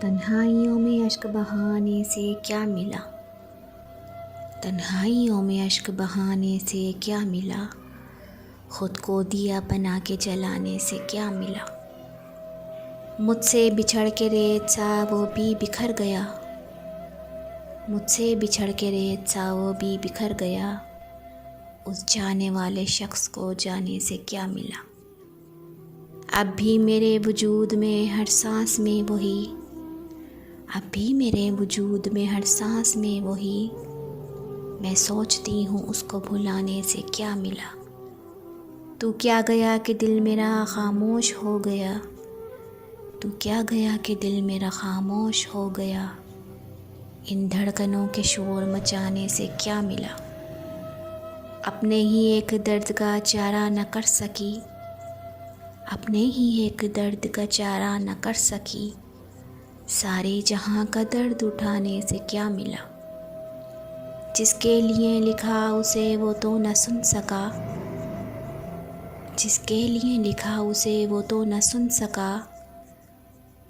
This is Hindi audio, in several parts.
तन्हाइयों में अश्क बहाने से क्या मिला, तन्हाइयों में अश्क बहाने से क्या मिला, खुद को दिया बना के जलाने से क्या मिला। मुझसे बिछड़ के रेत सा वो भी बिखर गया, मुझसे बिछड़ के रेत सा वो भी बिखर गया, उस जाने वाले शख्स को जाने से क्या मिला। अब भी मेरे वजूद में हर सांस में वही, अब भी मेरे वजूद में हर सांस में वही, मैं सोचती हूँ उसको भुलाने से क्या मिला। तू क्या गया कि दिल मेरा खामोश हो गया, तू क्या गया कि दिल मेरा खामोश हो गया, इन धड़कनों के शोर मचाने से क्या मिला। अपने ही एक दर्द का चारा न कर सकी, अपने ही एक दर्द का चारा न कर सकी, सारे जहां का दर्द उठाने से क्या मिला। जिसके लिए लिखा उसे वो तो न सुन सका, जिसके लिए लिखा उसे वो तो न सुन सका,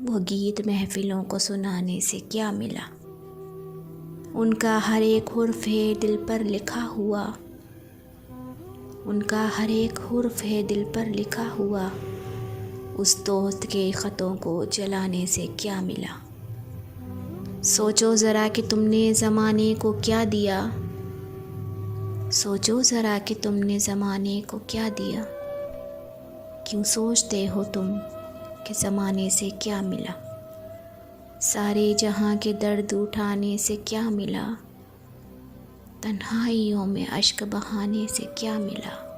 वो गीत महफिलों को सुनाने से क्या मिला। उनका हर एक हुर्फ है दिल पर लिखा हुआ, उनका हर एक हुर्फ है दिल पर लिखा हुआ, उस दोस्त के ख़तों को जलाने से क्या मिला। सोचो ज़रा कि तुमने ज़माने को क्या दिया, सोचो ज़रा कि तुमने ज़माने को क्या दिया, क्यों सोचते हो तुम कि ज़माने से क्या मिला। सारे जहां के दर्द उठाने से क्या मिला, तन्हाइयों में अश्क बहाने से क्या मिला।